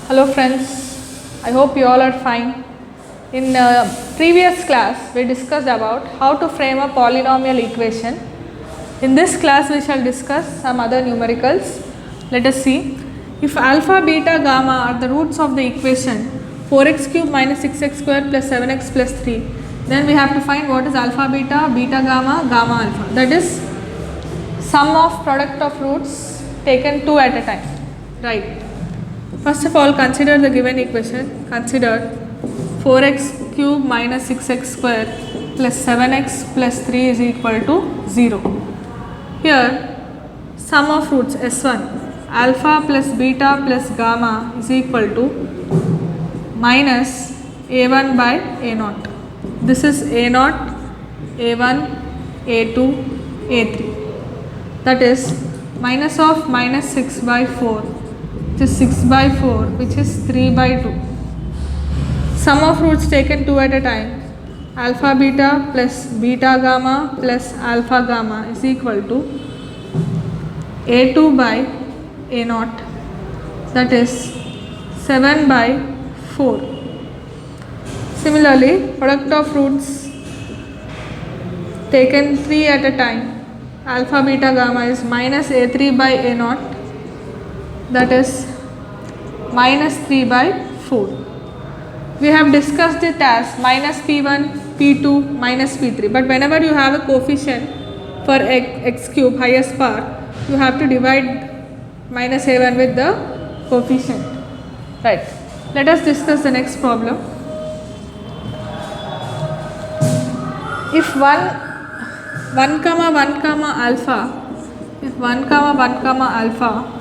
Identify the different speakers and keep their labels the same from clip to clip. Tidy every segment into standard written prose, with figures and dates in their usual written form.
Speaker 1: Hello friends, I hope you all are fine. In previous class we discussed about how to frame a polynomial equation. In this class we shall discuss some other numericals. Let us see. If alpha, beta, gamma are the roots of the equation 4x cube minus 6x square plus 7x plus 3, then we have to find what is alpha, beta, beta, gamma, gamma, alpha. That is sum of product of roots taken two at a time. Right. First of all, consider the given equation. Consider 4x cube minus 6x square plus 7x plus 3 is equal to 0. Here, sum of roots S1, alpha plus beta plus gamma is equal to minus A1 by A0. This is A0, A1, A2, A3. That is minus of minus 6 by 4. Which is 6 by 4, which is 3 by 2. Sum of roots taken two at a time, alpha beta plus beta gamma plus alpha gamma is equal to A2 by A0, that is 7 by 4. Similarly, product of roots taken 3 at a time, alpha beta gamma is minus A3 by A0, that is minus 3 by 4. We have discussed it as minus P1, P2, minus P3, but whenever you have a coefficient for x cube highest power, you have to divide minus A1 with the coefficient. Right. Let us discuss the next problem. If 1 comma 1 comma alpha, if 1 comma 1 comma alpha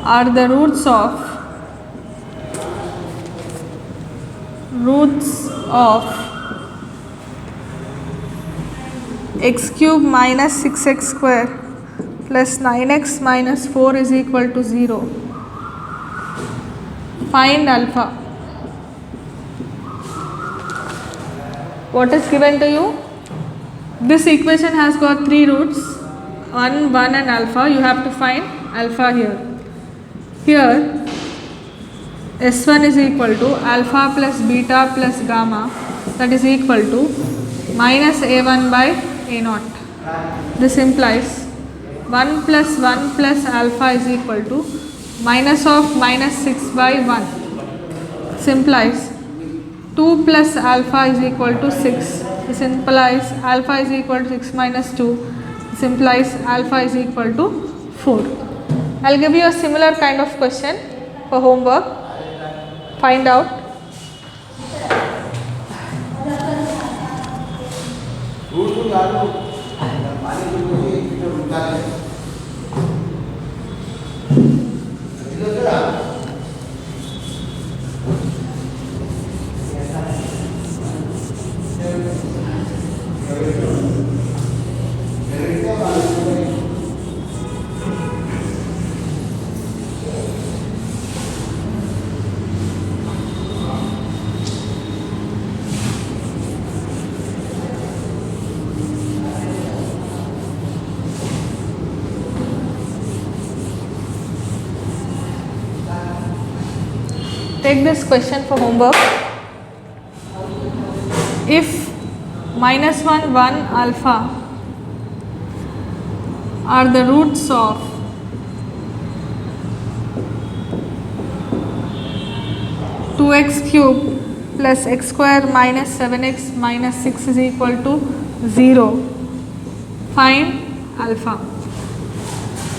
Speaker 1: are the roots of x cube minus 6x square plus 9x minus 4 is equal to 0. Find alpha. What is given to you? This equation has got three roots, 1, 1 and alpha. You have to find alpha here. Here S1 is equal to alpha plus beta plus gamma, that is equal to minus A1 by A0. This implies 1 plus 1 plus alpha is equal to minus of minus 6 by 1. This implies 2 plus alpha is equal to 6. This implies alpha is equal to 6 minus 2. This implies alpha is equal to 4. I will give you a similar kind of question for homework. Find out. Take this question for homework. If minus 1, 1 alpha are the roots of two x cube plus x square minus 7x minus 6 is equal to 0, find alpha.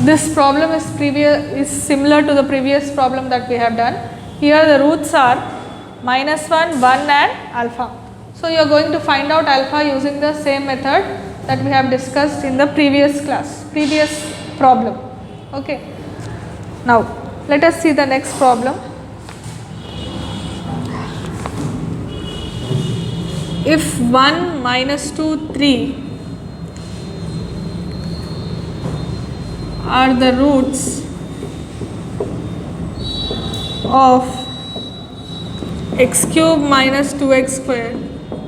Speaker 1: This problem is similar to the previous problem that we have done. Here the roots are minus 1, 1 and alpha. So you are going to find out alpha using the same method that we have discussed in the previous problem. Okay. Now let us see the next problem. If 1, minus 2, 3 are the roots of x cube minus 2x square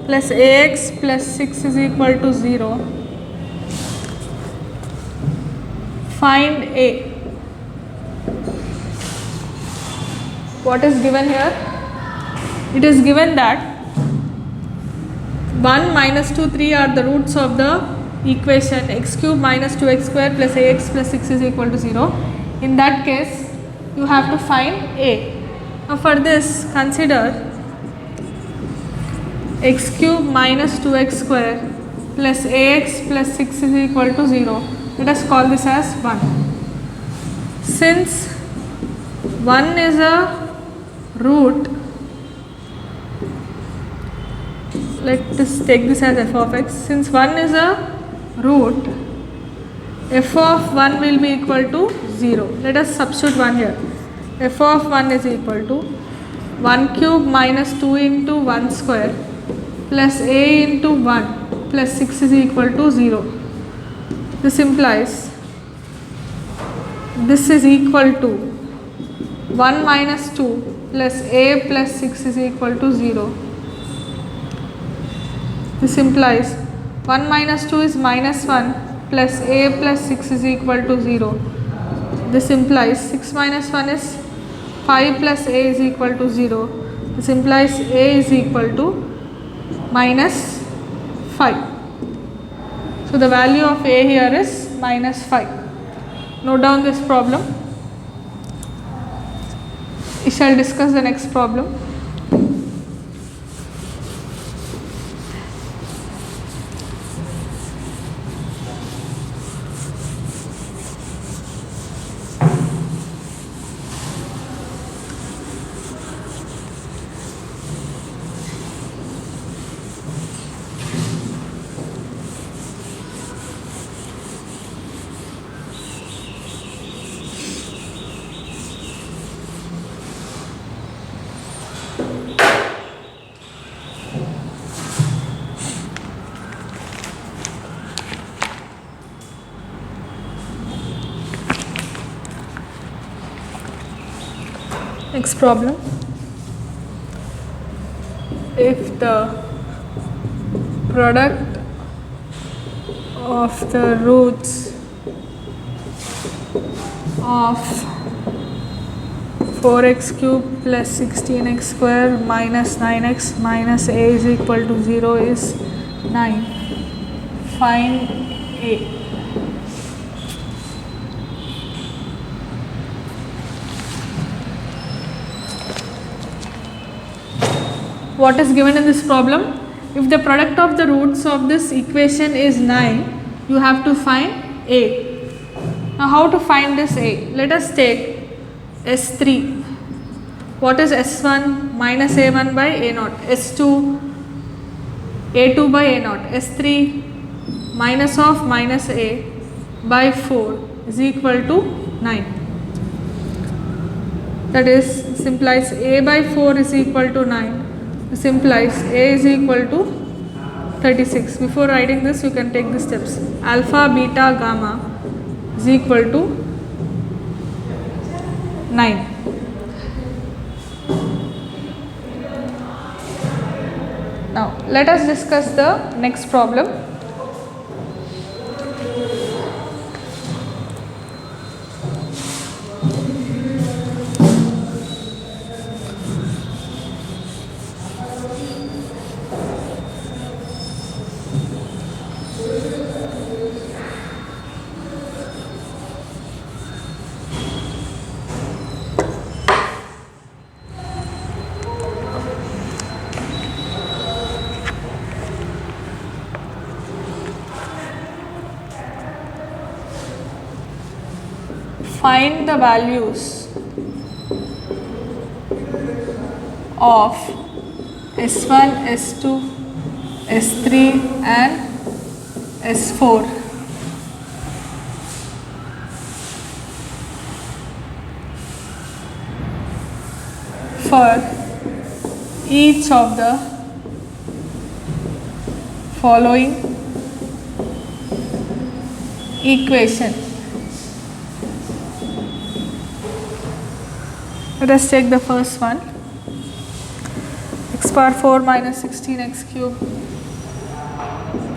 Speaker 1: plus ax plus 6 is equal to 0, find A. What is given here? It is given that 1, minus 2, 3 are the roots of the equation x cube minus 2x square plus ax plus 6 is equal to 0. In that case, you have to find A. Now for this, consider x cube minus 2x square plus ax plus 6 is equal to 0. Let us call this as 1. Since 1 is a root, let us take this as f of x. Since 1 is a root, f of 1 will be equal to 0. Let us substitute 1 here. F of 1 is equal to 1 cube minus 2 into 1 square plus a into 1 plus 6 is equal to 0. This implies this is equal to 1 minus 2 plus a plus 6 is equal to 0. This implies 1 minus 2 is minus 1 plus a plus 6 is equal to 0. This implies 6 minus 1 is 5 plus a is equal to 0. This implies a is equal to minus 5. So the value of a here is minus 5. Note down this problem. We shall discuss the next problem. Next problem. If the product of the roots of 4x cube plus 16x square minus 9x minus a is equal to 0 is 9, find a. What is given in this problem? If the product of the roots of this equation is 9, you have to find a. Now how to find this a? Let us take S3. What is S1? Minus A1 by A0. S2, A2 by A0. S3 minus of minus A by 4 is equal to 9. That is, this implies A by 4 is equal to 9. This implies A is equal to 36. Before writing this, you can take the steps. Alpha, beta, gamma is equal to 9. Now, let us discuss the next problem. Find the values of S1, S2, S3 and S4 for each of the following equation. Let us take the first one. X power 4 minus 16x cube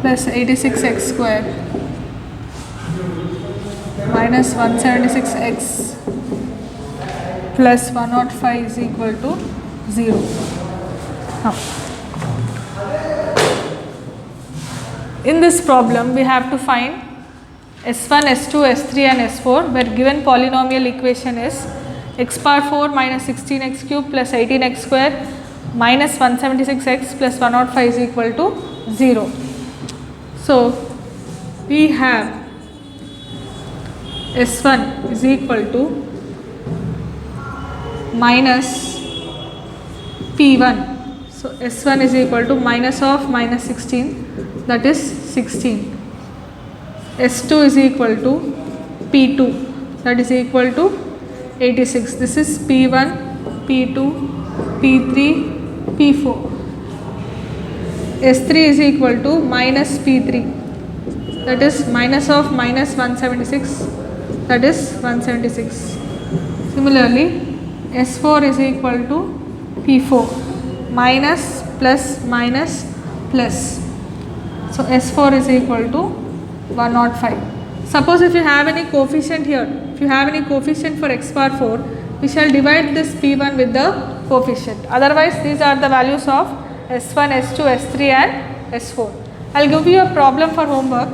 Speaker 1: plus 86x square minus 176x plus 105 is equal to 0. Now, in this problem we have to find S1, S2, S3 and S4, where given polynomial equation is x power 4 minus 16x cube plus 18x square minus 176x plus 105 is equal to 0. So, we have S1 is equal to minus P1. So, S1 is equal to minus of minus 16, that is 16. S2 is equal to P2, that is equal to 86. This is P1, P2, P3, P4. S3 is equal to minus P3, that is minus of minus 176, that is 176. Similarly, S4 is equal to P4, minus plus minus plus. So, S4 is equal to 105. Suppose if you have any coefficient here, if you have any coefficient for x power 4, we shall divide this P1 with the coefficient. Otherwise, these are the values of S1, S2, S3 and S4. I will give you a problem for homework.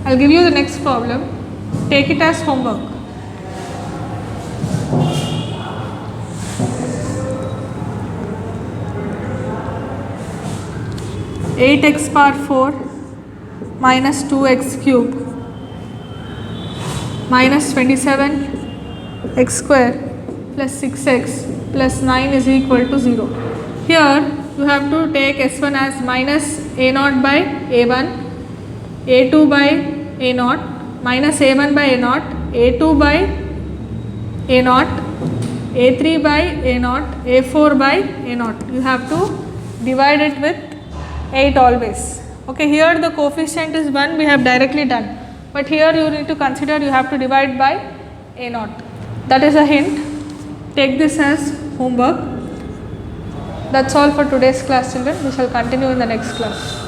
Speaker 1: I will give you the next problem. Take it as homework. Eight x power 4 minus 2x cube minus 27x square plus 6x plus 9 is equal to 0. Here you have to take S1 as minus a0 by a1, a2 by a0, minus a1 by a0, a2 by a0, a3 by a0, a4 by a0. You have to divide it with 8 always. Okay, here the coefficient is 1, we have directly done, but here you need to consider you have to divide by a0. That is a hint. Take this as homework. That's all for today's class, children. We shall continue in the next class.